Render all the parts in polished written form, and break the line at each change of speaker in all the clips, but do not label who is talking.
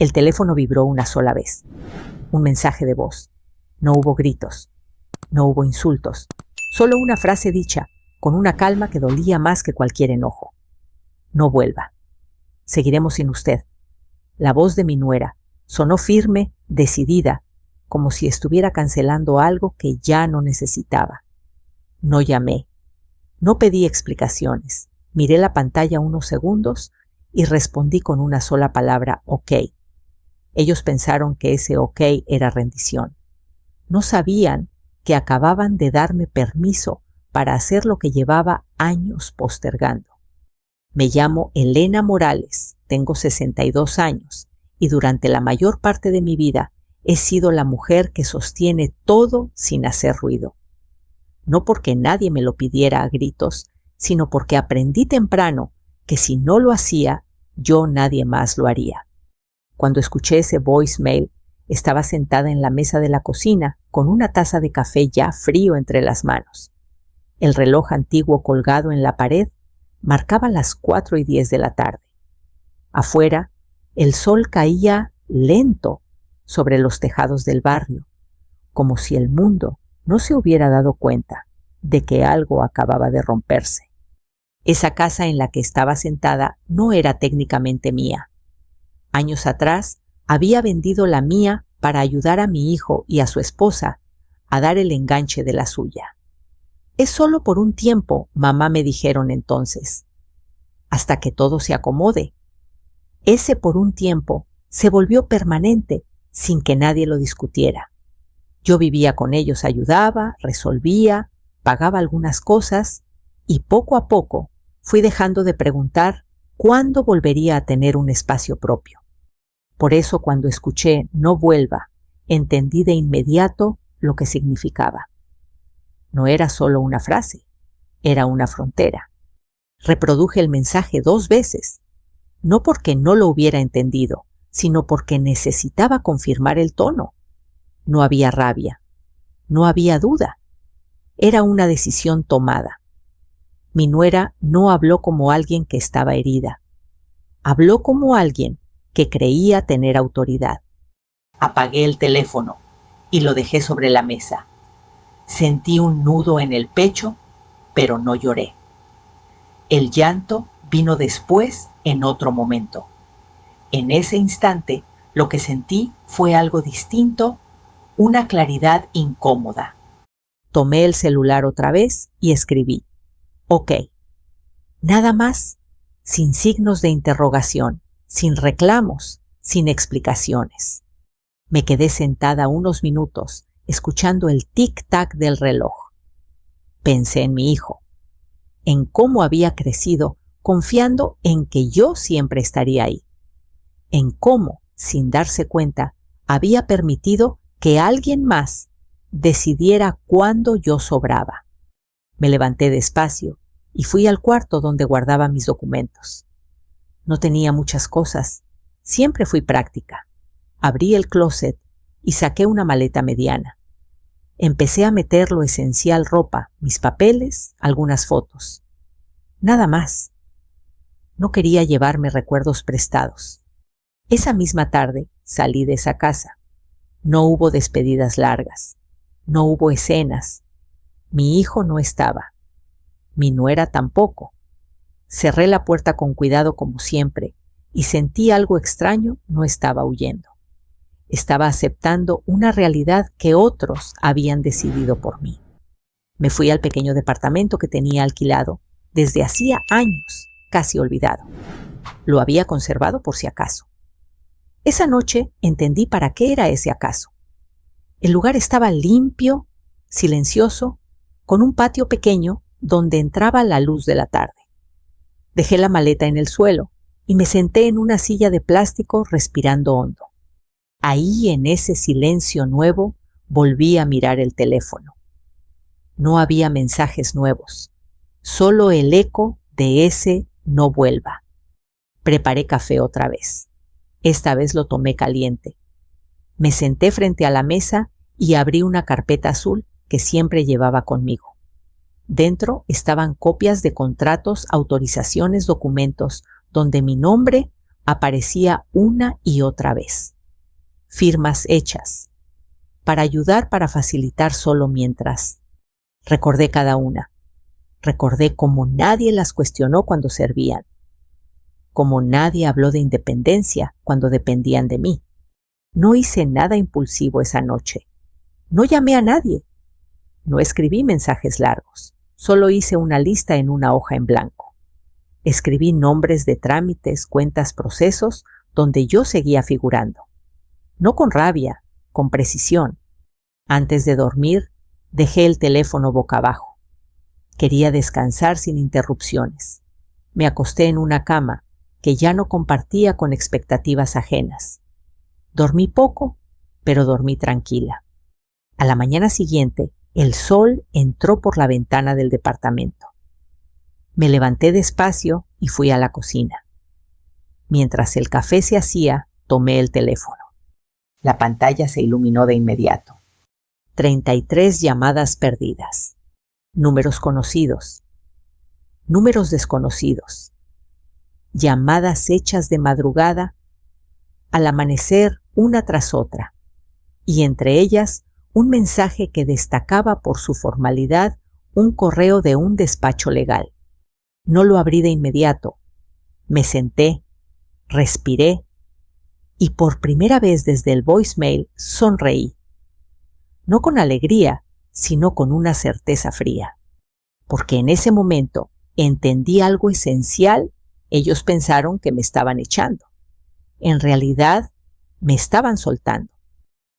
El teléfono vibró una sola vez. Un mensaje de voz. No hubo gritos. No hubo insultos. Solo una frase dicha, con una calma que dolía más que cualquier enojo. No vuelva. Seguiremos sin usted. La voz de mi nuera sonó firme, decidida, como si estuviera cancelando algo que ya no necesitaba. No llamé. No pedí explicaciones. Miré la pantalla unos segundos y respondí con una sola palabra, OK. Ellos pensaron que ese OK era rendición. No sabían que acababan de darme permiso para hacer lo que llevaba años postergando. Me llamo Elena Morales, tengo 62 años y durante la mayor parte de mi vida he sido la mujer que sostiene todo sin hacer ruido. No porque nadie me lo pidiera a gritos, sino porque aprendí temprano que si no lo hacía, yo nadie más lo haría. Cuando escuché ese voicemail, estaba sentada en la mesa de la cocina con una taza de café ya frío entre las manos. El reloj antiguo colgado en la pared marcaba las 4:10 de la tarde. Afuera, el sol caía lento sobre los tejados del barrio, como si el mundo no se hubiera dado cuenta de que algo acababa de romperse. Esa casa en la que estaba sentada no era técnicamente mía. Años atrás había vendido la mía para ayudar a mi hijo y a su esposa a dar el enganche de la suya. Es solo por un tiempo, mamá me dijeron entonces, hasta que todo se acomode. Ese por un tiempo se volvió permanente sin que nadie lo discutiera. Yo vivía con ellos, ayudaba, resolvía, pagaba algunas cosas y poco a poco fui dejando de preguntar cuándo volvería a tener un espacio propio. Por eso cuando escuché no vuelva, entendí de inmediato lo que significaba. No era solo una frase, era una frontera. Reproduje el mensaje 2 veces, no porque no lo hubiera entendido, sino porque necesitaba confirmar el tono. No había rabia, no había duda. Era una decisión tomada. Mi nuera no habló como alguien que estaba herida. Habló como alguien que creía tener autoridad. Apagué el teléfono y lo dejé sobre la mesa. Sentí un nudo en el pecho, pero no lloré. El llanto vino después en otro momento. En ese instante, lo que sentí fue algo distinto, una claridad incómoda. Tomé el celular otra vez y escribí, OK. Nada más, sin signos de interrogación, sin reclamos, sin explicaciones. Me quedé sentada unos minutos, escuchando el tic-tac del reloj. Pensé en mi hijo, en cómo había crecido, confiando en que yo siempre estaría ahí, en cómo, sin darse cuenta, había permitido que alguien más decidiera cuándo yo sobraba. Me levanté despacio y fui al cuarto donde guardaba mis documentos. No tenía muchas cosas, siempre fui práctica. Abrí el closet y saqué una maleta mediana. Empecé a meter lo esencial: ropa, mis papeles, algunas fotos. Nada más. No quería llevarme recuerdos prestados. Esa misma tarde salí de esa casa. No hubo despedidas largas. No hubo escenas. Mi hijo no estaba. Mi nuera tampoco. Cerré la puerta con cuidado como siempre y sentí algo extraño. No estaba huyendo. Estaba aceptando una realidad que otros habían decidido por mí. Me fui al pequeño departamento que tenía alquilado desde hacía años, casi olvidado. Lo había conservado por si acaso. Esa noche entendí para qué era ese acaso. El lugar estaba limpio, silencioso, con un patio pequeño donde entraba la luz de la tarde. Dejé la maleta en el suelo y me senté en una silla de plástico respirando hondo. Ahí, en ese silencio nuevo, volví a mirar el teléfono. No había mensajes nuevos, solo el eco de ese no vuelva. Preparé café otra vez. Esta vez lo tomé caliente. Me senté frente a la mesa y abrí una carpeta azul que siempre llevaba conmigo. Dentro estaban copias de contratos, autorizaciones, documentos, donde mi nombre Aparecía una y otra vez. Firmas hechas. Para ayudar, para facilitar solo mientras. Recordé cada una. Recordé cómo nadie las cuestionó cuando servían. Cómo nadie habló de independencia cuando dependían de mí. No hice nada impulsivo esa noche. No llamé a nadie. No escribí mensajes largos. Solo hice una lista en una hoja en blanco. Escribí nombres de trámites, cuentas, procesos donde yo seguía figurando. No con rabia, con precisión. Antes de dormir, dejé el teléfono boca abajo. Quería descansar sin interrupciones. Me acosté en una cama que ya no compartía con expectativas ajenas. Dormí poco, pero dormí tranquila. A la mañana siguiente, el sol entró por la ventana del departamento. Me levanté despacio y fui a la cocina. Mientras el café se hacía, tomé el teléfono. La pantalla se iluminó de inmediato. 33 llamadas perdidas. Números conocidos. Números desconocidos. Llamadas hechas de madrugada, al amanecer una tras otra. Y entre ellas, un mensaje que destacaba por su formalidad un correo de un despacho legal. No lo abrí de inmediato. Me senté, respiré y por primera vez desde el voicemail sonreí. No con alegría, sino con una certeza fría. Porque en ese momento entendí algo esencial. Ellos pensaron que me estaban echando. En realidad, me estaban soltando.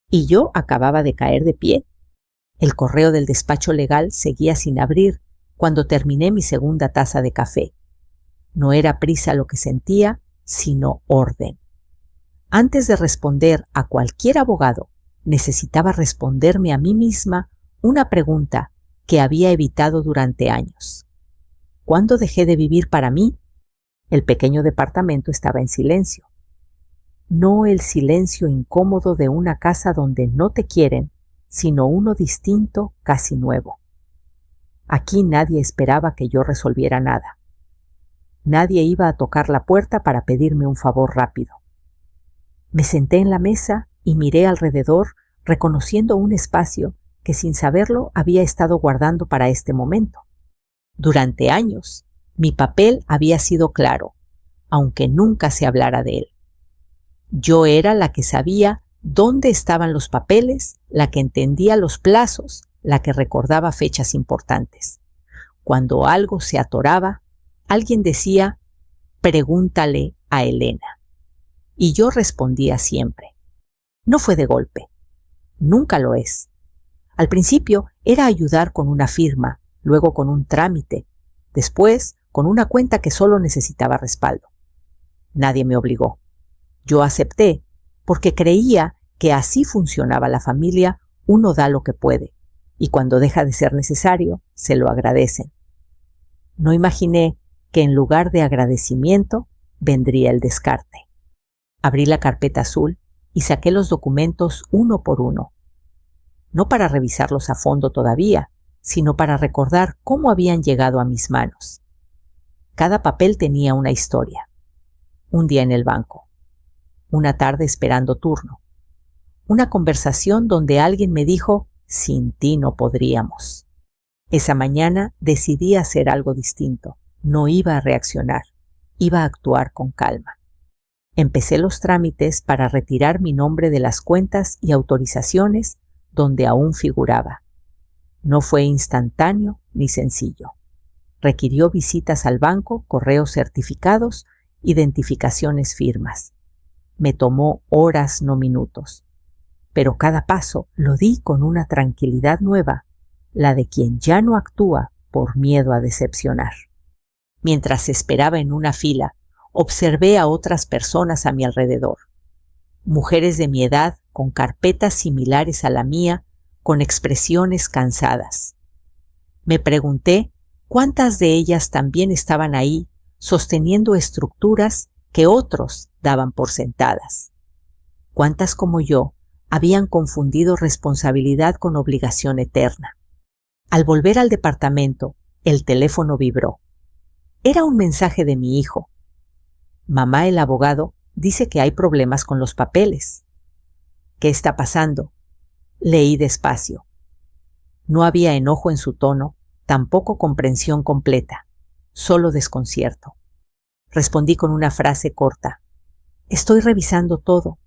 Y yo acababa de caer de pie. El correo del despacho legal seguía sin abrir cuando terminé mi segunda taza de café. No era prisa lo que sentía, sino orden. Antes de responder a cualquier abogado, necesitaba responderme a mí misma una pregunta que había evitado durante años. ¿Cuándo dejé de vivir para mí? El pequeño departamento estaba en silencio. No el silencio incómodo de una casa donde no te quieren, sino uno distinto, casi nuevo. Aquí nadie esperaba que yo resolviera nada. Nadie iba a tocar la puerta para pedirme un favor rápido. Me senté en la mesa y miré alrededor, reconociendo un espacio que sin saberlo había estado guardando para este momento. Durante años, mi papel había sido claro, aunque nunca se hablara de él. Yo era la que sabía dónde estaban los papeles, la que entendía los plazos, la que recordaba fechas importantes. Cuando algo se atoraba, alguien decía, pregúntale a Elena. Y yo respondía siempre. No fue de golpe. Nunca lo es. Al principio era ayudar con una firma, luego con un trámite, después con una cuenta que solo necesitaba respaldo. Nadie me obligó. Yo acepté, porque creía que así funcionaba la familia, uno da lo que puede, y cuando deja de ser necesario, se lo agradecen. No imaginé que en lugar de agradecimiento, vendría el descarte. Abrí la carpeta azul y saqué los documentos uno por uno. No para revisarlos a fondo todavía, sino para recordar cómo habían llegado a mis manos. Cada papel tenía una historia. Un día en el banco. Una tarde esperando turno. Una conversación donde alguien me dijo, sin ti no podríamos. Esa mañana decidí hacer algo distinto. No iba a reaccionar. Iba a actuar con calma. Empecé los trámites para retirar mi nombre de las cuentas y autorizaciones donde aún figuraba. No fue instantáneo ni sencillo. Requirió visitas al banco, correos certificados, identificaciones, firmas. Me tomó horas, no minutos. Pero cada paso lo di con una tranquilidad nueva, la de quien ya no actúa por miedo a decepcionar. Mientras esperaba en una fila, observé a otras personas a mi alrededor. Mujeres de mi edad con carpetas similares a la mía, con expresiones cansadas. Me pregunté cuántas de ellas también estaban ahí, sosteniendo estructuras que otros daban por sentadas. Cuántas como yo habían confundido responsabilidad con obligación eterna. Al volver al departamento, el teléfono vibró. Era un mensaje de mi hijo. Mamá, el abogado, Dice que hay problemas con los papeles. ¿Qué está pasando? Leí despacio. No había enojo en su tono, tampoco comprensión completa, solo desconcierto. Respondí con una frase corta. Estoy revisando todo.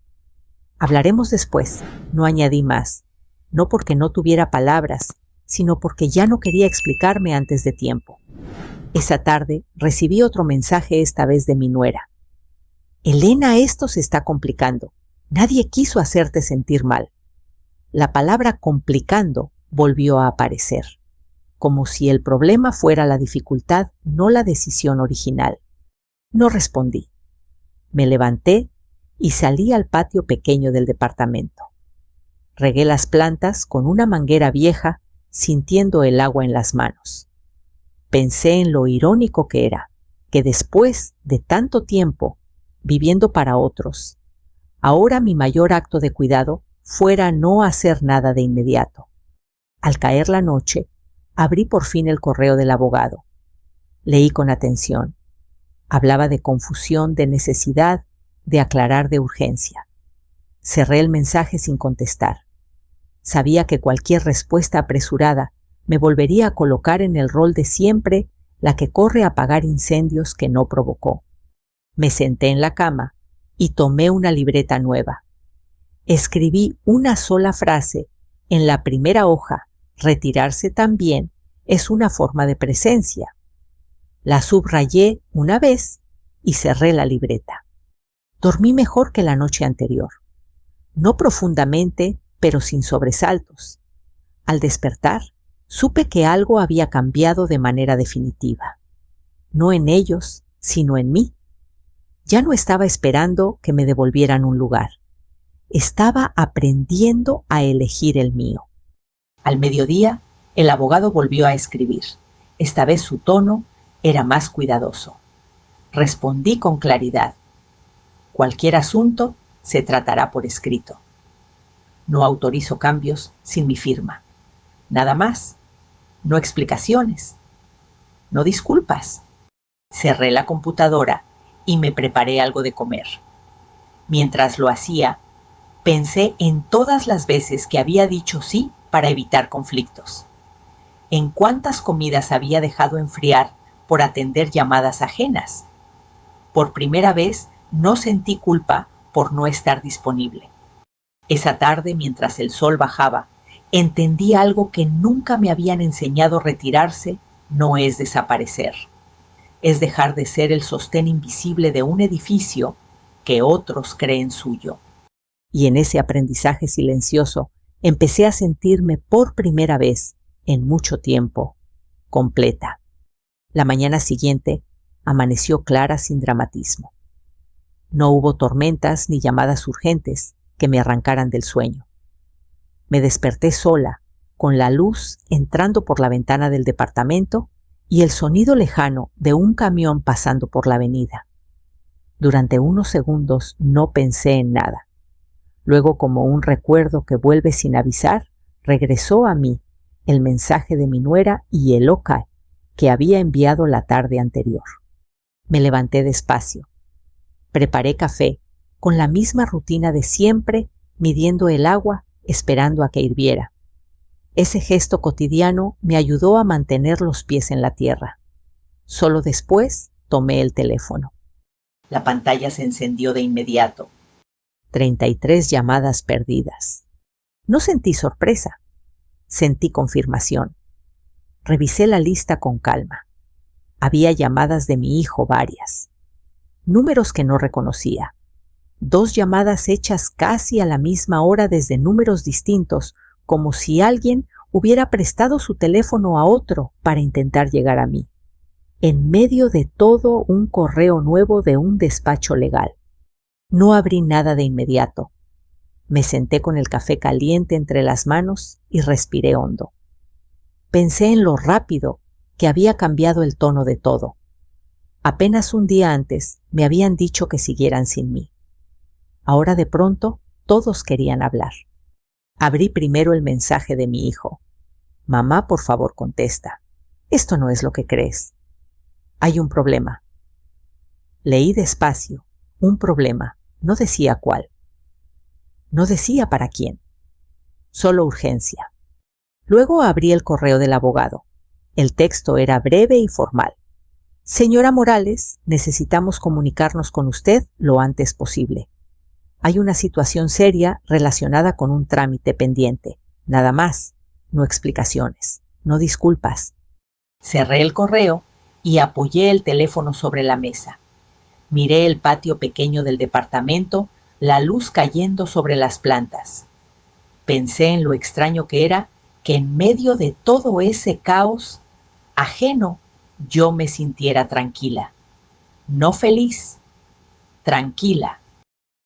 Hablaremos después, no añadí más, no porque no tuviera palabras, sino porque ya no quería explicarme antes de tiempo. Esa tarde recibí otro mensaje, esta vez de mi nuera. Elena, esto se está complicando. Nadie quiso hacerte sentir mal. La palabra complicando volvió a aparecer, como si el problema fuera la dificultad, no la decisión original. No respondí. Me levanté y salí al patio pequeño del departamento. Regué las plantas con una manguera vieja, sintiendo el agua en las manos. Pensé en lo irónico que era, que después de tanto tiempo viviendo para otros, ahora mi mayor acto de cuidado fuera no hacer nada de inmediato. Al caer la noche, abrí por fin el correo del abogado. Leí con atención. Hablaba de confusión, de necesidad, de aclarar, de urgencia. Cerré el mensaje sin contestar. Sabía que cualquier respuesta apresurada me volvería a colocar en el rol de siempre la que corre a apagar incendios que no provocó. Me senté en la cama y tomé una libreta nueva. Escribí una sola frase en la primera hoja. Retirarse también es una forma de presencia. La subrayé una vez y cerré la libreta. Dormí mejor que la noche anterior. No profundamente, pero sin sobresaltos. Al despertar, supe que algo había cambiado de manera definitiva. No en ellos, sino en mí. Ya no estaba esperando que me devolvieran un lugar. Estaba aprendiendo a elegir el mío. Al mediodía, el abogado volvió a escribir. Esta vez su tono era más cuidadoso. Respondí con claridad. Cualquier asunto se tratará por escrito. No autorizo cambios sin mi firma. Nada más. No explicaciones. No disculpas. Cerré la computadora y me preparé algo de comer. Mientras lo hacía, pensé en todas las veces que había dicho sí para evitar conflictos. En cuántas comidas había dejado enfriar por atender llamadas ajenas. Por primera vez no sentí culpa por no estar disponible. Esa tarde, mientras el sol bajaba, entendí algo que nunca me habían enseñado. Retirarse no es desaparecer. Es dejar de ser el sostén invisible de un edificio que otros creen suyo. Y en ese aprendizaje silencioso empecé a sentirme por primera vez en mucho tiempo completa. La mañana siguiente amaneció clara sin dramatismo. No hubo tormentas ni llamadas urgentes que me arrancaran del sueño. Me desperté sola, con la luz entrando por la ventana del departamento y el sonido lejano de un camión pasando por la avenida. Durante unos segundos no pensé en nada. Luego, como un recuerdo que vuelve sin avisar, regresó a mí el mensaje de mi nuera y el OK que había enviado la tarde anterior. Me levanté despacio. Preparé café, con la misma rutina de siempre, midiendo el agua, esperando a que hirviera. Ese gesto cotidiano me ayudó a mantener los pies en la tierra. Solo después tomé el teléfono. La pantalla se encendió de inmediato. 33 llamadas perdidas. No sentí sorpresa. Sentí confirmación. Revisé la lista con calma. Había llamadas de mi hijo, varias. Números que no reconocía. 2 llamadas hechas casi a la misma hora desde números distintos, como si alguien hubiera prestado su teléfono a otro para intentar llegar a mí. En medio de todo, un correo nuevo de un despacho legal. No abrí nada de inmediato. Me senté con el café caliente entre las manos y respiré hondo. Pensé en lo rápido que había cambiado el tono de todo. Apenas un día antes me habían dicho que siguieran sin mí. Ahora de pronto todos querían hablar. Abrí primero el mensaje de mi hijo. Mamá, por favor, contesta. Esto no es lo que crees. Hay un problema. Leí despacio, Un problema, no decía cuál. No decía para quién. Solo urgencia. Luego abrí el correo del abogado. El texto era breve y formal. Señora Morales, necesitamos comunicarnos con usted lo antes posible. Hay una situación seria relacionada con un trámite pendiente. Nada más. No explicaciones. No disculpas. Cerré el correo y apoyé el teléfono sobre la mesa. Miré el patio pequeño del departamento, la luz cayendo sobre las plantas. Pensé en lo extraño que era que en medio de todo ese caos ajeno yo me sintiera tranquila. No feliz, tranquila.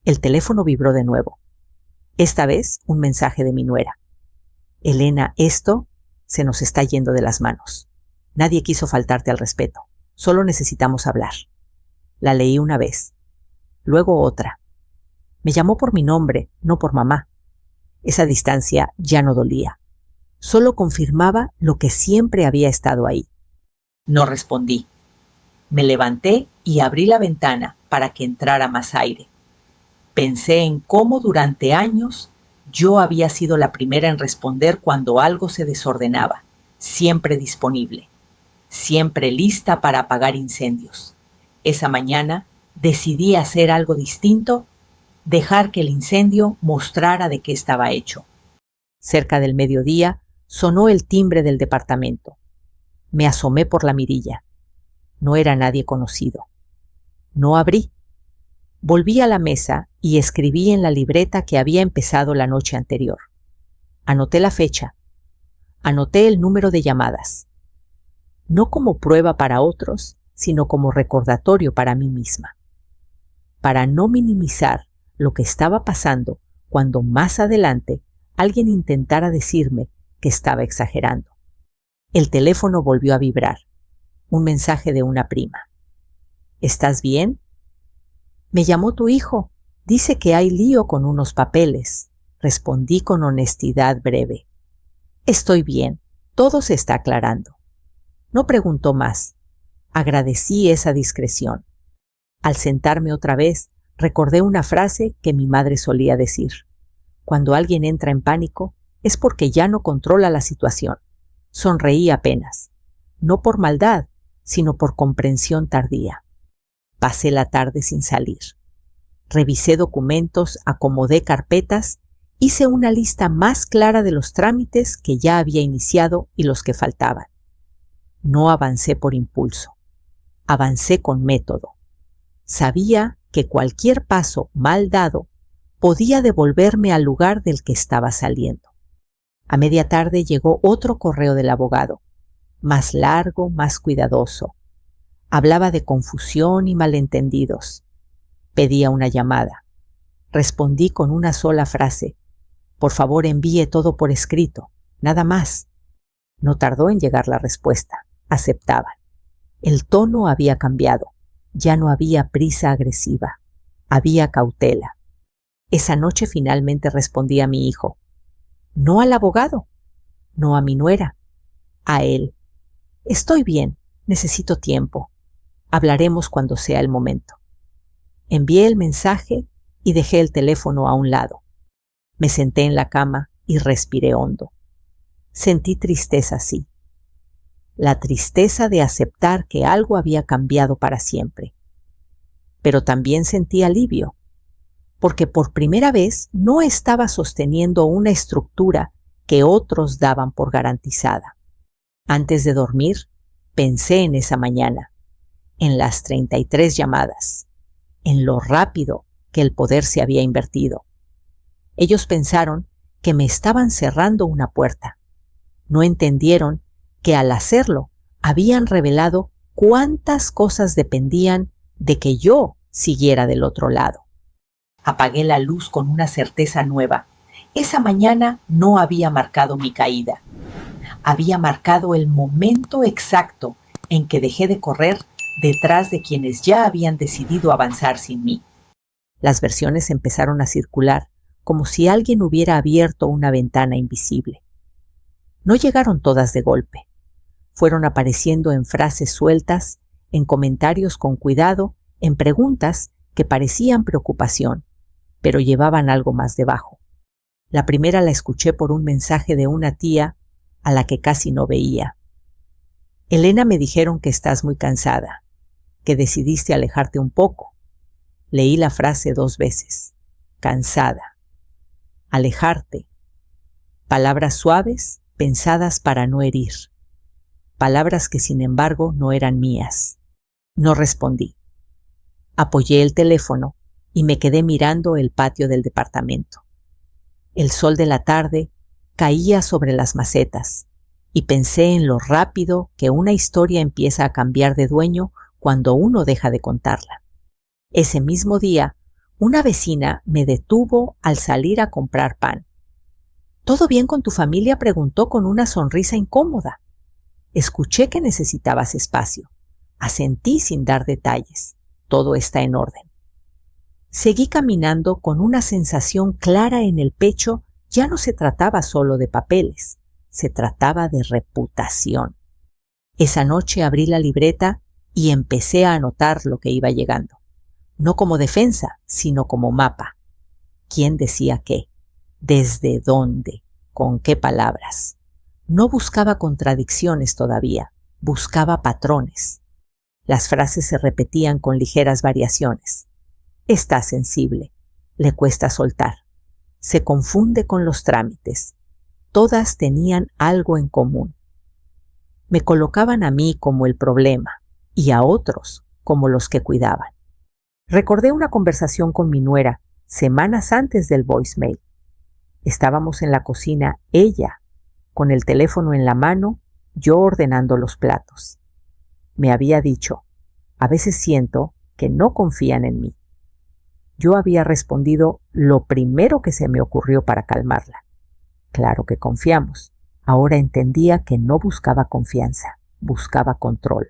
El teléfono vibró de nuevo. Esta vez un mensaje de mi nuera. Elena, esto se nos está yendo de las manos. Nadie quiso faltarte al respeto. Solo necesitamos hablar. La leí una vez. Luego otra. Me llamó por mi nombre, no por mamá. Esa distancia ya no dolía. Solo confirmaba lo que siempre había estado ahí. No respondí. Me levanté y abrí la ventana para que entrara más aire. Pensé en cómo durante años yo había sido la primera en responder cuando algo se desordenaba, siempre disponible, siempre lista para apagar incendios. Esa mañana decidí hacer algo distinto, dejar que el incendio mostrara de qué estaba hecho. Cerca del mediodía sonó el timbre del departamento. Me asomé por la mirilla. No era nadie conocido. No abrí. Volví a la mesa y escribí en la libreta que había empezado la noche anterior. Anoté la fecha. Anoté el número de llamadas. No como prueba para otros, sino como recordatorio para mí misma. Para no minimizar lo que estaba pasando cuando más adelante alguien intentara decirme que estaba exagerando. El teléfono volvió a vibrar. Un mensaje de una prima. ¿Estás bien? Me llamó tu hijo. Dice que hay lío con unos papeles. Respondí con honestidad breve. Estoy bien. Todo se está aclarando. No preguntó más. Agradecí esa discreción. Al sentarme otra vez, recordé una frase que mi madre solía decir. Cuando alguien entra en pánico, es porque ya no controla la situación. Sonreí apenas. No por maldad, sino por comprensión tardía. Pasé la tarde sin salir. Revisé documentos, acomodé carpetas, hice una lista más clara de los trámites que ya había iniciado y los que faltaban. No avancé por impulso. Avancé con método. Sabía que cualquier paso mal dado podía devolverme al lugar del que estaba saliendo. A media tarde llegó otro correo del abogado, más largo, más cuidadoso. Hablaba de confusión y malentendidos. Pedía una llamada. Respondí con una sola frase. Por favor, envíe todo por escrito, nada más. No tardó en llegar la respuesta. Aceptaban. El tono había cambiado. Ya no había prisa agresiva. Había cautela. Esa noche finalmente respondí a mi hijo. No al abogado, no a mi nuera, a él. Estoy bien, necesito tiempo. Hablaremos cuando sea el momento. Envié el mensaje y dejé el teléfono a un lado. Me senté en la cama y respiré hondo. Sentí tristeza, sí. La tristeza de aceptar que algo había cambiado para siempre. Pero también sentí alivio, porque por primera vez no estaba sosteniendo una estructura que otros daban por garantizada. Antes de dormir, pensé en esa mañana, en las 33 llamadas, en lo rápido que el poder se había invertido. Ellos pensaron que me estaban cerrando una puerta. No entendieron que al hacerlo habían revelado cuántas cosas dependían de que yo siguiera del otro lado. Apagué la luz con una certeza nueva. Esa mañana no había marcado mi caída. Había marcado el momento exacto en que dejé de correr detrás de quienes ya habían decidido avanzar sin mí. Las versiones empezaron a circular como si alguien hubiera abierto una ventana invisible. No llegaron todas de golpe. Fueron apareciendo en frases sueltas, en comentarios con cuidado, en preguntas que parecían preocupación, pero llevaban algo más debajo. La primera la escuché por un mensaje de una tía a la que casi no veía. Elena, me dijeron que estás muy cansada, que decidiste alejarte un poco. Leí la frase 2 veces. Cansada. Alejarte. Palabras suaves, pensadas para no herir. Palabras que sin embargo no eran mías. No respondí. Apoyé el teléfono y me quedé mirando el patio del departamento. El sol de la tarde caía sobre las macetas y pensé en lo rápido que una historia empieza a cambiar de dueño cuando uno deja de contarla. Ese mismo día, una vecina me detuvo al salir a comprar pan. ¿Todo bien con tu familia?, preguntó con una sonrisa incómoda. Escuché que necesitabas espacio. Asentí sin dar detalles. Todo está en orden. Seguí caminando con una sensación clara en el pecho. Ya no se trataba solo de papeles, se trataba de reputación. Esa noche abrí la libreta y empecé a anotar lo que iba llegando. No como defensa, sino como mapa. ¿Quién decía qué? ¿Desde dónde? ¿Con qué palabras? No buscaba contradicciones todavía, buscaba patrones. Las frases se repetían con ligeras variaciones. Está sensible, le cuesta soltar. Se confunde con los trámites. Todas tenían algo en común. Me colocaban a mí como el problema y a otros como los que cuidaban. Recordé una conversación con mi nuera semanas antes del voicemail. Estábamos en la cocina, ella con el teléfono en la mano, yo ordenando los platos. Me había dicho, a veces siento que no confían en mí. Yo había respondido lo primero que se me ocurrió para calmarla. Claro que confiamos. Ahora entendía que no buscaba confianza, buscaba control.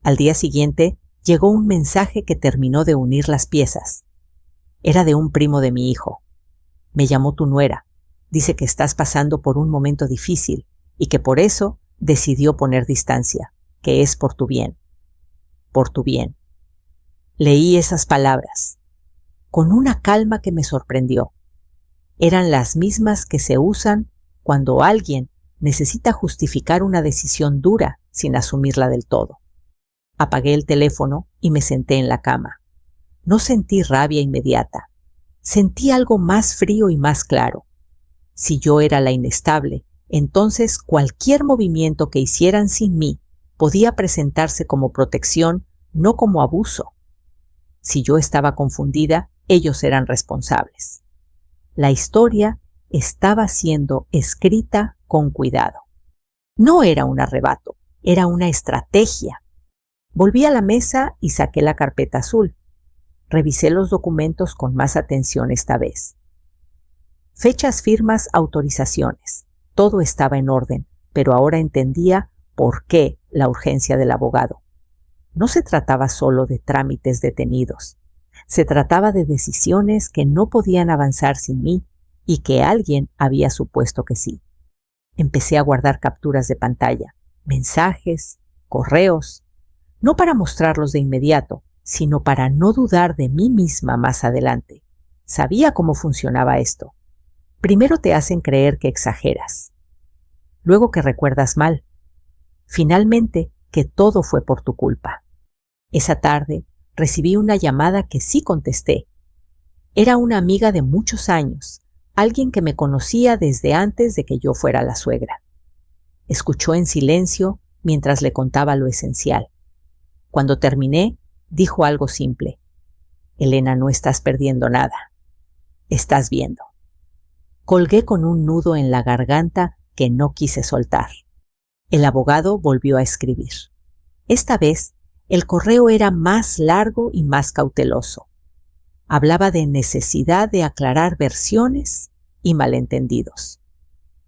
Al día siguiente llegó un mensaje que terminó de unir las piezas. Era de un primo de mi hijo. Me llamó tu nuera. Dice que estás pasando por un momento difícil y que por eso decidió poner distancia, que es por tu bien. Por tu bien. Leí esas palabras con una calma que me sorprendió. Eran las mismas que se usan cuando alguien necesita justificar una decisión dura sin asumirla del todo. Apagué el teléfono y me senté en la cama. No sentí rabia inmediata. Sentí algo más frío y más claro. Si yo era la inestable, entonces cualquier movimiento que hicieran sin mí podía presentarse como protección, no como abuso. Si yo estaba confundida, ellos eran responsables. La historia estaba siendo escrita con cuidado. No era un arrebato, era una estrategia. Volví a la mesa y saqué la carpeta azul. Revisé los documentos con más atención esta vez. Fechas, firmas, autorizaciones. Todo estaba en orden, pero ahora entendía por qué la urgencia del abogado. No se trataba solo de trámites detenidos. Se trataba de decisiones que no podían avanzar sin mí y que alguien había supuesto que sí. Empecé a guardar capturas de pantalla, mensajes, correos, no para mostrarlos de inmediato, sino para no dudar de mí misma más adelante. Sabía cómo funcionaba esto. Primero te hacen creer que exageras, luego que recuerdas mal, finalmente que todo fue por tu culpa. Esa tarde recibí una llamada que sí contesté. Era una amiga de muchos años, alguien que me conocía desde antes de que yo fuera la suegra. Escuchó en silencio mientras le contaba lo esencial. Cuando terminé, dijo algo simple. Elena, no estás perdiendo nada. Estás viendo. Colgué con un nudo en la garganta que no quise soltar. El abogado volvió a escribir. Esta vez, el correo era más largo y más cauteloso. Hablaba de necesidad de aclarar versiones y malentendidos.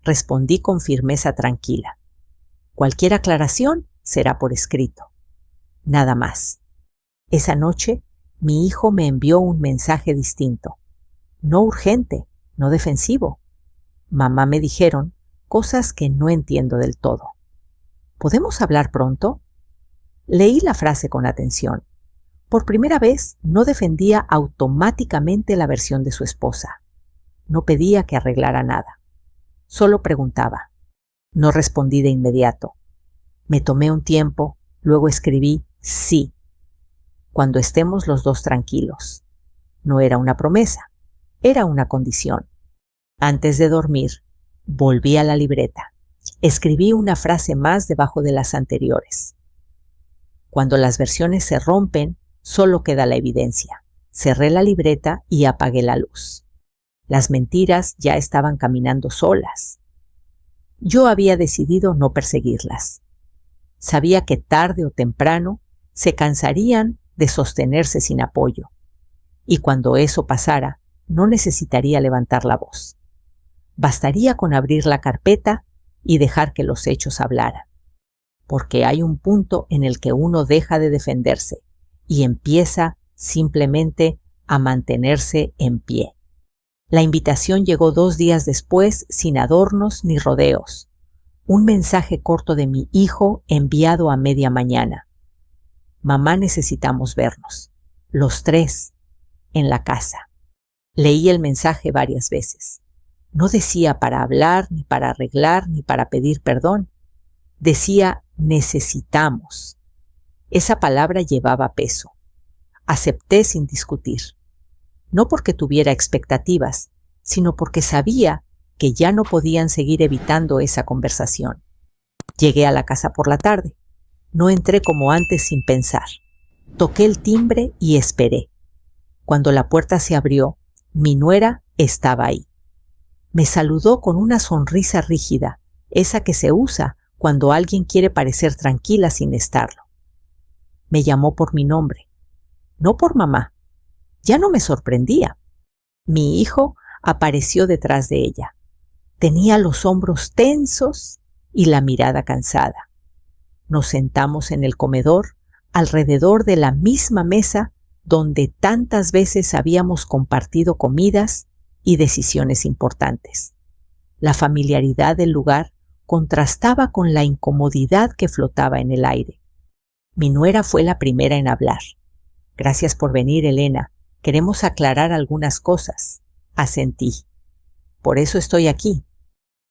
Respondí con firmeza tranquila. Cualquier aclaración será por escrito. Nada más. Esa noche, mi hijo me envió un mensaje distinto. No urgente, no defensivo. Mamá, me dijeron cosas que no entiendo del todo. ¿Podemos hablar pronto? Leí la frase con atención. Por primera vez no defendía automáticamente la versión de su esposa. No pedía que arreglara nada. Solo preguntaba. No respondí de inmediato. Me tomé un tiempo, luego escribí sí. Cuando estemos los dos tranquilos. No era una promesa, era una condición. Antes de dormir, volví a la libreta. Escribí una frase más debajo de las anteriores. Cuando las versiones se rompen, solo queda la evidencia. Cerré la libreta y apagué la luz. Las mentiras ya estaban caminando solas. Yo había decidido no perseguirlas. Sabía que tarde o temprano se cansarían de sostenerse sin apoyo. Y cuando eso pasara, no necesitaría levantar la voz. Bastaría con abrir la carpeta y dejar que los hechos hablaran. Porque hay un punto en el que uno deja de defenderse y empieza simplemente a mantenerse en pie. La invitación llegó 2 días después, sin adornos ni rodeos. Un mensaje corto de mi hijo enviado a media mañana. Mamá, necesitamos vernos. Los 3, en la casa. Leí el mensaje varias veces. No decía para hablar, ni para arreglar, ni para pedir perdón. Decía necesitamos. Esa palabra llevaba peso. Acepté sin discutir. No porque tuviera expectativas, sino porque sabía que ya no podían seguir evitando esa conversación. Llegué a la casa por la tarde. No entré como antes sin pensar. Toqué el timbre y esperé. Cuando la puerta se abrió, mi nuera estaba ahí. Me saludó con una sonrisa rígida, esa que se usa cuando alguien quiere parecer tranquila sin estarlo. Me llamó por mi nombre, no por mamá. Ya no me sorprendía. Mi hijo apareció detrás de ella. Tenía los hombros tensos y la mirada cansada. Nos sentamos en el comedor, alrededor de la misma mesa donde tantas veces habíamos compartido comidas y decisiones importantes. La familiaridad del lugar contrastaba con la incomodidad que flotaba en el aire. Mi nuera fue la primera en hablar. Gracias por venir, Elena. Queremos aclarar algunas cosas. Asentí. Por eso estoy aquí.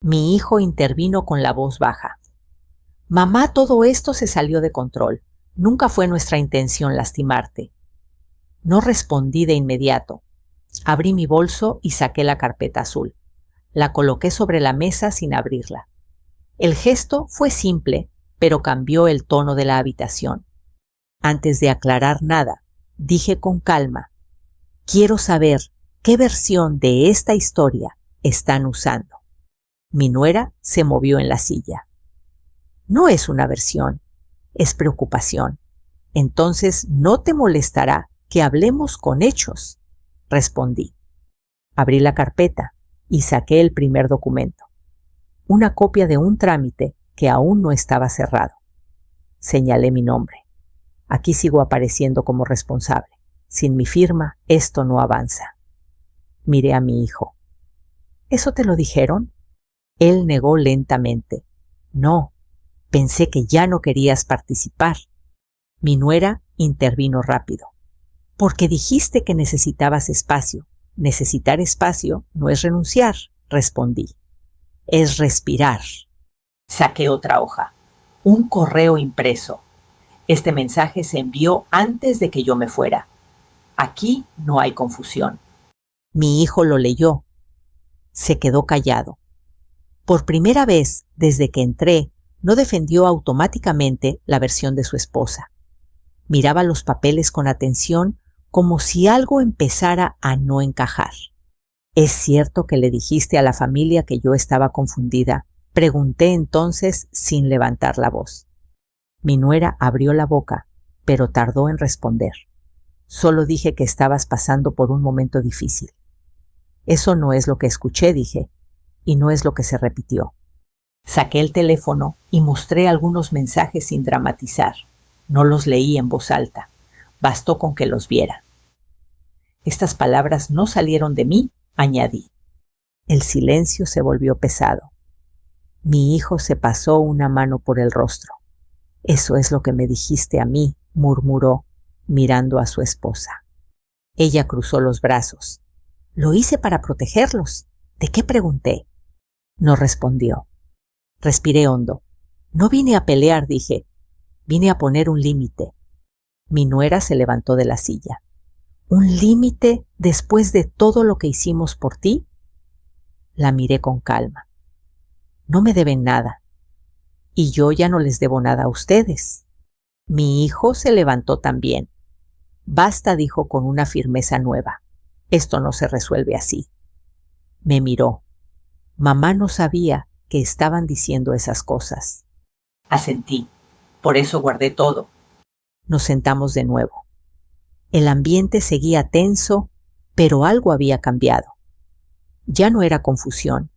Mi hijo intervino con la voz baja. Mamá, todo esto se salió de control. Nunca fue nuestra intención lastimarte. No respondí de inmediato. Abrí mi bolso y saqué la carpeta azul. La coloqué sobre la mesa sin abrirla. El gesto fue simple, pero cambió el tono de la habitación. Antes de aclarar nada, dije con calma, quiero saber qué versión de esta historia están usando. Mi nuera se movió en la silla. No es una versión, es preocupación. Entonces no te molestará que hablemos con hechos, respondí. Abrí la carpeta y saqué el primer documento. Una copia de un trámite que aún no estaba cerrado. Señalé mi nombre. Aquí sigo apareciendo como responsable. Sin mi firma, esto no avanza. Miré a mi hijo. ¿Eso te lo dijeron? Él negó lentamente. No, pensé que ya no querías participar. Mi nuera intervino rápido. Porque dijiste que necesitabas espacio. Necesitar espacio no es renunciar, respondí. Es respirar. Saqué otra hoja. Un correo impreso. Este mensaje se envió antes de que yo me fuera. Aquí no hay confusión. Mi hijo lo leyó. Se quedó callado. Por primera vez desde que entré, no defendió automáticamente la versión de su esposa. Miraba los papeles con atención como si algo empezara a no encajar. ¿Es cierto que le dijiste a la familia que yo estaba confundida? Pregunté entonces sin levantar la voz. Mi nuera abrió la boca, pero tardó en responder. Solo dije que estabas pasando por un momento difícil. Eso no es lo que escuché, dije, y no es lo que se repitió. Saqué el teléfono y mostré algunos mensajes sin dramatizar. No los leí en voz alta. Bastó con que los viera. Estas palabras no salieron de mí, añadí. El silencio se volvió pesado. Mi hijo se pasó una mano por el rostro. Eso es lo que me dijiste a mí, murmuró. mirando a su esposa. Ella cruzó los brazos. Lo hice para protegerlos. ¿De qué pregunté? No respondió. Respiré hondo. No vine a pelear, dije. Vine a poner un límite. Mi nuera se levantó de la silla. ¿Un límite después de todo lo que hicimos por ti? La miré con calma. No me deben nada. Y yo ya no les debo nada a ustedes. Mi hijo se levantó también. Basta, dijo con una firmeza nueva. Esto no se resuelve así. Me miró. Mamá no sabía que estaban diciendo esas cosas. Asentí. Por eso guardé todo. Nos sentamos de nuevo. El ambiente seguía tenso, pero algo había cambiado. Ya no era confusión,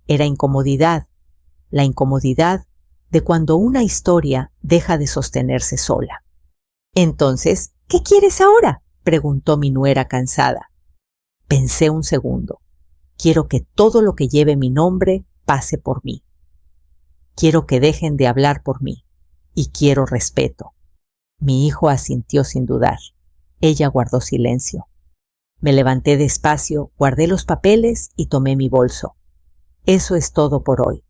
era incomodidad, la incomodidad de cuando una historia deja de sostenerse sola. Entonces, ¿qué quieres ahora?, preguntó mi nuera cansada. Pensé un segundo. Quiero que todo lo que lleve mi nombre pase por mí. Quiero que dejen de hablar por mí. Y quiero respeto. Mi hijo asintió sin dudar. Ella guardó silencio. Me levanté despacio, guardé los papeles y tomé mi bolso. Eso es todo por hoy.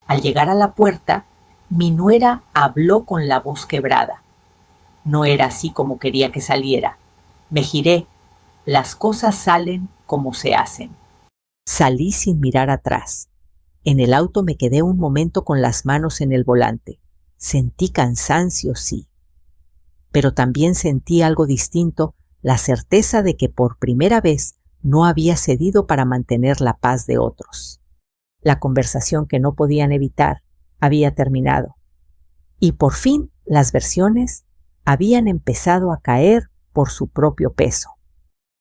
Al llegar a la puerta, mi nuera habló con la voz quebrada. No era así como quería que saliera. Me giré. Las cosas salen como se hacen. Salí sin mirar atrás. En el auto me quedé un momento con las manos en el volante. Sentí cansancio, sí. Pero también sentí algo distinto, la certeza de que por primera vez no había cedido para mantener la paz de otros. La conversación que no podían evitar había terminado. Y por fin las versiones habían empezado a caer por su propio peso.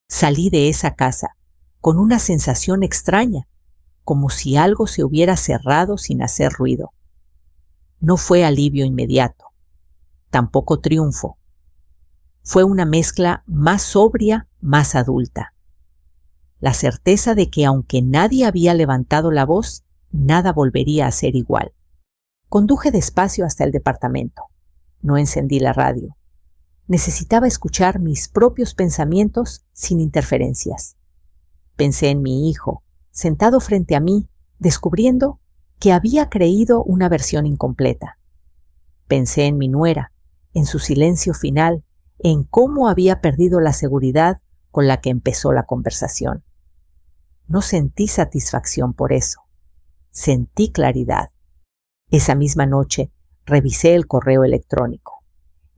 Salí de esa casa con una sensación extraña, como si algo se hubiera cerrado sin hacer ruido. No fue alivio inmediato, tampoco triunfo. Fue una mezcla más sobria, más adulta. La certeza de que aunque nadie había levantado la voz, nada volvería a ser igual. Conduje despacio hasta el departamento. No encendí la radio. Necesitaba escuchar mis propios pensamientos sin interferencias. Pensé en mi hijo, sentado frente a mí, descubriendo que había creído una versión incompleta. Pensé en mi nuera, en su silencio final, en cómo había perdido la seguridad con la que empezó la conversación. No sentí satisfacción por eso. Sentí claridad. Esa misma noche revisé el correo electrónico.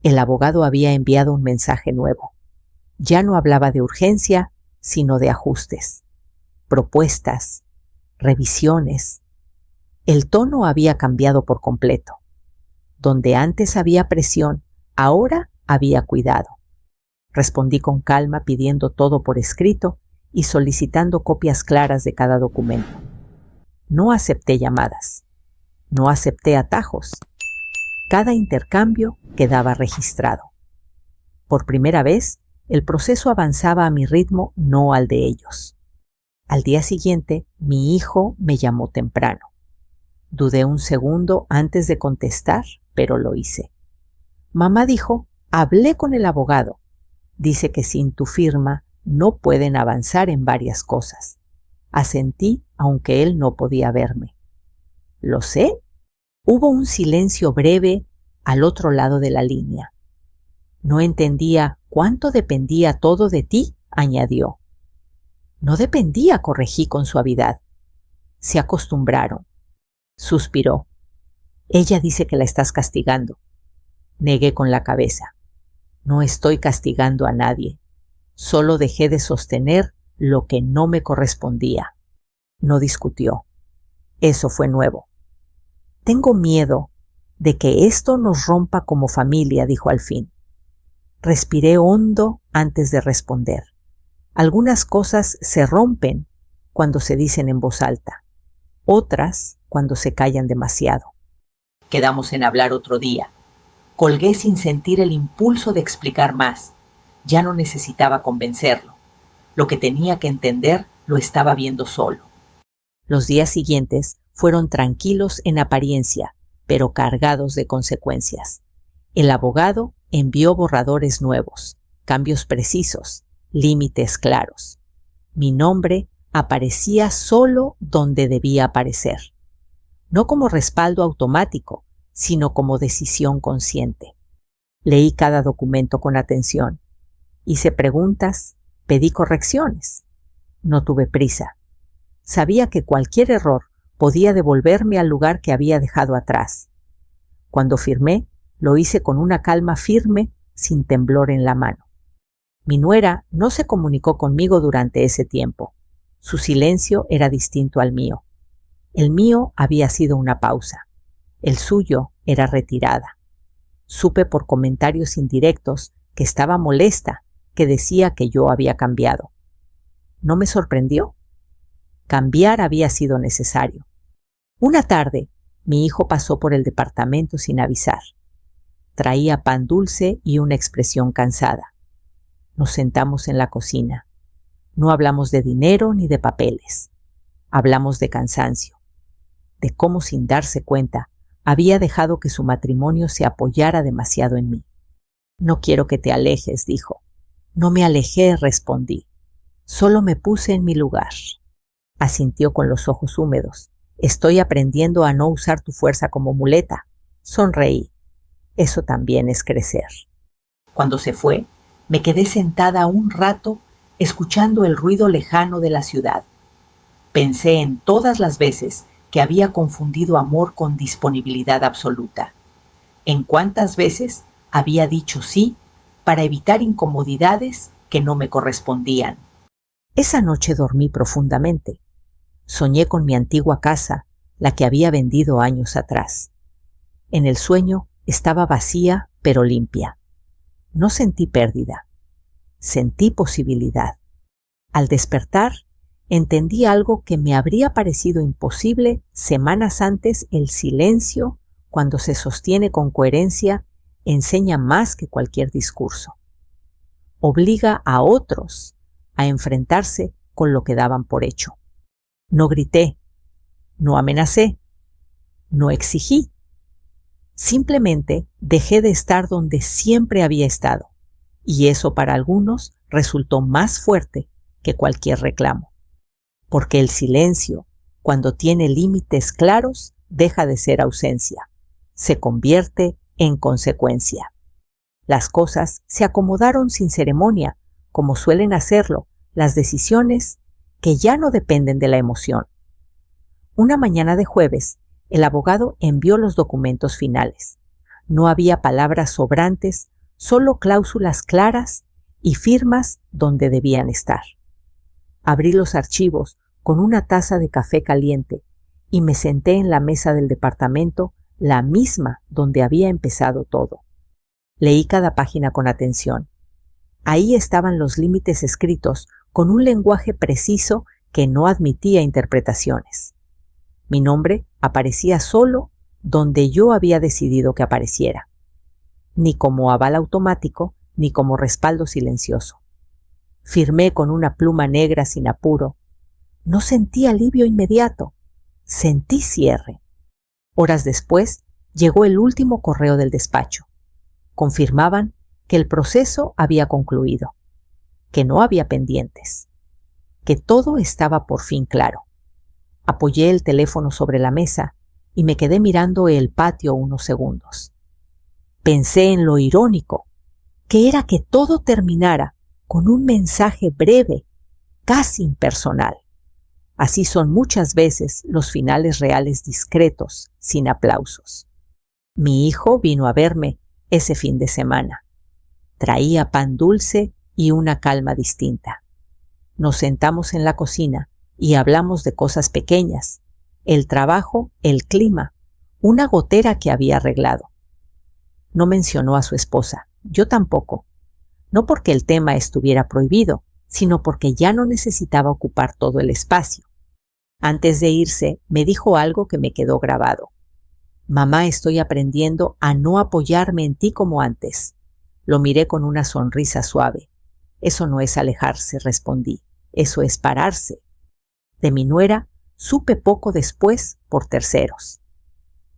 El abogado había enviado un mensaje nuevo. Ya no hablaba de urgencia, sino de ajustes, propuestas, revisiones. El tono había cambiado por completo. Donde antes había presión, ahora había cuidado. Respondí con calma pidiendo todo por escrito y solicitando copias claras de cada documento. No acepté llamadas. No acepté atajos. Cada intercambio quedaba registrado. Por primera vez, el proceso avanzaba a mi ritmo, no al de ellos. Al día siguiente, mi hijo me llamó temprano. Dudé un segundo antes de contestar, pero lo hice. Mamá dijo, hablé con el abogado. Dice que sin tu firma no pueden avanzar en varias cosas. Asentí, aunque él no podía verme. ¿Lo sé? Hubo un silencio breve al otro lado de la línea. No entendía cuánto dependía todo de ti, añadió. No dependía, corregí con suavidad. Se acostumbraron. Suspiró. Ella dice que la estás castigando. Negué con la cabeza. No estoy castigando a nadie. Solo dejé de sostener lo que no me correspondía. No discutió. Eso fue nuevo. Tengo miedo de que esto nos rompa como familia, dijo al fin. Respiré hondo antes de responder. Algunas cosas se rompen cuando se dicen en voz alta, otras cuando se callan demasiado. Quedamos en hablar otro día. Colgué sin sentir el impulso de explicar más. Ya no necesitaba convencerlo. Lo que tenía que entender lo estaba viendo solo. Los días siguientes fueron tranquilos en apariencia, pero cargados de consecuencias. El abogado envió borradores nuevos, cambios precisos, límites claros. Mi nombre aparecía solo donde debía aparecer, no como respaldo automático, sino como decisión consciente. Leí cada documento con atención. Hice preguntas, pedí correcciones. No tuve prisa. Sabía que cualquier error podía devolverme al lugar que había dejado atrás. Cuando firmé, lo hice con una calma firme, sin temblor en la mano. Mi nuera no se comunicó conmigo durante ese tiempo. Su silencio era distinto al mío. El mío había sido una pausa. El suyo era retirada. Supe por comentarios indirectos que estaba molesta, que decía que yo había cambiado. No me sorprendió. Cambiar había sido necesario. Una tarde, mi hijo pasó por el departamento sin avisar. Traía pan dulce y una expresión cansada. Nos sentamos en la cocina. No hablamos de dinero ni de papeles. Hablamos de cansancio, de cómo sin darse cuenta había dejado que su matrimonio se apoyara demasiado en mí. No quiero que te alejes, dijo. No me alejé, respondí. Solo me puse en mi lugar. Asintió con los ojos húmedos. Estoy aprendiendo a no usar tu fuerza como muleta. Sonreí. Eso también es crecer. Cuando se fue, me quedé sentada un rato escuchando el ruido lejano de la ciudad. Pensé en todas las veces que había confundido amor con disponibilidad absoluta. En cuántas veces había dicho sí para evitar incomodidades que no me correspondían. Esa noche dormí profundamente. Soñé con mi antigua casa, la que había vendido años atrás. En el sueño estaba vacía pero limpia. No sentí pérdida. Sentí posibilidad. Al despertar, entendí algo que me habría parecido imposible semanas antes. El silencio, cuando se sostiene con coherencia, enseña más que cualquier discurso. Obliga a otros a enfrentarse con lo que daban por hecho. No grité, no amenacé, no exigí. Simplemente dejé de estar donde siempre había estado, y eso para algunos resultó más fuerte que cualquier reclamo. Porque el silencio, cuando tiene límites claros, deja de ser ausencia, se convierte en consecuencia. Las cosas se acomodaron sin ceremonia, como suelen hacerlo las decisiones que ya no dependen de la emoción. Una mañana de jueves, el abogado envió los documentos finales. No había palabras sobrantes, solo cláusulas claras y firmas donde debían estar. Abrí los archivos con una taza de café caliente y me senté en la mesa del departamento, la misma donde había empezado todo. Leí cada página con atención. Ahí estaban los límites escritos con un lenguaje preciso que no admitía interpretaciones. Mi nombre aparecía solo donde yo había decidido que apareciera, ni como aval automático ni como respaldo silencioso. Firmé con una pluma negra sin apuro. No sentí alivio inmediato, sentí cierre. Horas después llegó el último correo del despacho. Confirmaban que el proceso había concluido, que no había pendientes, que todo estaba por fin claro. Apoyé el teléfono sobre la mesa y me quedé mirando el patio unos segundos. Pensé en lo irónico, que era que todo terminara con un mensaje breve, casi impersonal. Así son muchas veces los finales reales discretos, sin aplausos. Mi hijo vino a verme ese fin de semana. Traía pan dulce y una calma distinta. Nos sentamos en la cocina y hablamos de cosas pequeñas, el trabajo, el clima, una gotera que había arreglado. No mencionó a su esposa, yo tampoco. No porque el tema estuviera prohibido, sino porque ya no necesitaba ocupar todo el espacio. Antes de irse, me dijo algo que me quedó grabado. Mamá, estoy aprendiendo a no apoyarme en ti como antes. Lo miré con una sonrisa suave. Eso no es alejarse, respondí. Eso es pararse. De mi nuera supe poco después por terceros.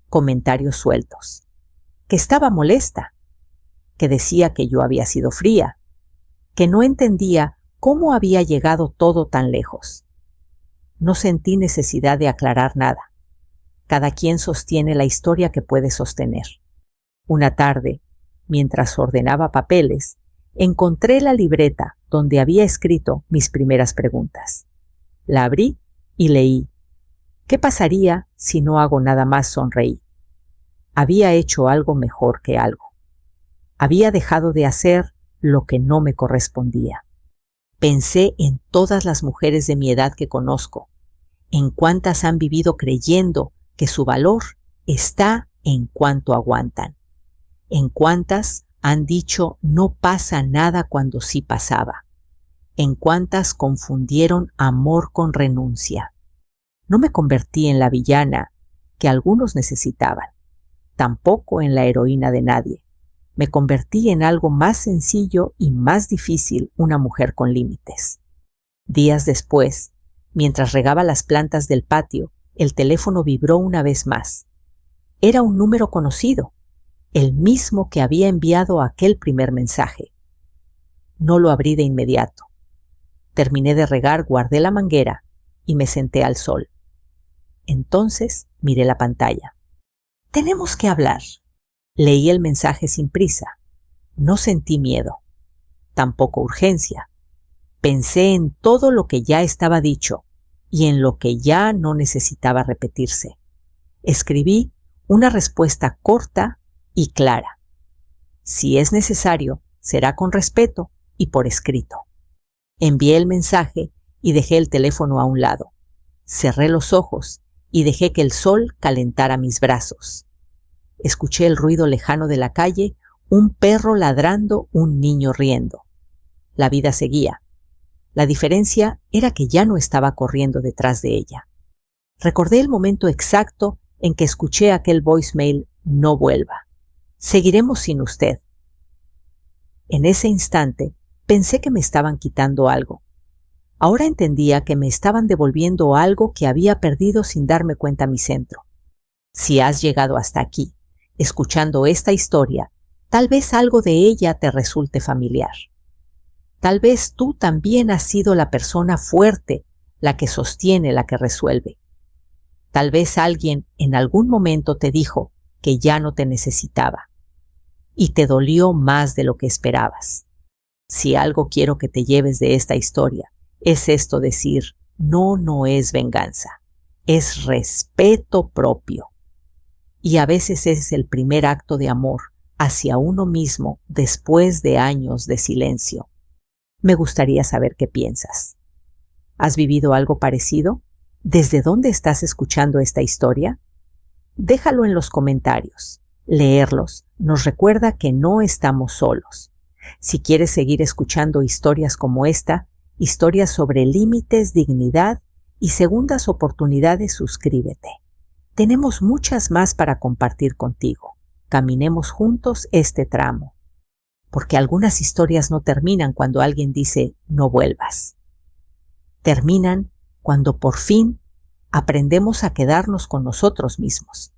Comentarios sueltos. Que estaba molesta. que decía que yo había sido fría, que no entendía cómo había llegado todo tan lejos. No sentí necesidad de aclarar nada. Cada quien sostiene la historia que puede sostener. Una tarde, mientras ordenaba papeles, encontré la libreta donde había escrito mis primeras preguntas. La abrí y leí. ¿Qué pasaría si no hago nada más? Sonreí. Había hecho algo mejor que algo. Había dejado de hacer lo que no me correspondía. Pensé en todas las mujeres de mi edad que conozco, en cuántas han vivido creyendo que su valor está en cuánto aguantan, en cuántas han dicho no pasa nada cuando sí pasaba, en cuántas confundieron amor con renuncia. No me convertí en la villana que algunos necesitaban, tampoco en la heroína de nadie. Me convertí en algo más sencillo y más difícil, una mujer con límites. Días después, mientras regaba las plantas del patio, el teléfono vibró una vez más. Era un número conocido, el mismo que había enviado aquel primer mensaje. No lo abrí de inmediato. Terminé de regar, guardé la manguera y me senté al sol. Entonces miré la pantalla. «Tenemos que hablar». Leí el mensaje sin prisa. No sentí miedo, tampoco urgencia. Pensé en todo lo que ya estaba dicho y en lo que ya no necesitaba repetirse. Escribí una respuesta corta y clara. Si es necesario, será con respeto y por escrito. Envié el mensaje y dejé el teléfono a un lado. Cerré los ojos y dejé que el sol calentara mis brazos. Escuché el ruido lejano de la calle, un perro ladrando, un niño riendo. La vida seguía. La diferencia era que ya no estaba corriendo detrás de ella. Recordé el momento exacto en que escuché aquel voicemail: «No vuelva. Seguiremos sin usted». En ese instante pensé que me estaban quitando algo. Ahora entendía que me estaban devolviendo algo que había perdido sin darme cuenta mi centro. Si has llegado hasta aquí, escuchando esta historia, tal vez algo de ella te resulte familiar. Tal vez tú también has sido la persona fuerte, la que sostiene, la que resuelve. Tal vez alguien en algún momento te dijo que ya no te necesitaba y te dolió más de lo que esperabas. Si algo quiero que te lleves de esta historia, es esto: decir, no es venganza, es respeto propio. Y a veces es el primer acto de amor hacia uno mismo después de años de silencio. Me gustaría saber qué piensas. ¿Has vivido algo parecido? ¿Desde dónde estás escuchando esta historia? Déjalo en los comentarios. Leerlos nos recuerda que no estamos solos. Si quieres seguir escuchando historias como esta, historias sobre límites, dignidad y segundas oportunidades, suscríbete. Tenemos muchas más para compartir contigo. Caminemos juntos este tramo. Porque algunas historias no terminan cuando alguien dice «no vuelvas». Terminan cuando por fin aprendemos a quedarnos con nosotros mismos.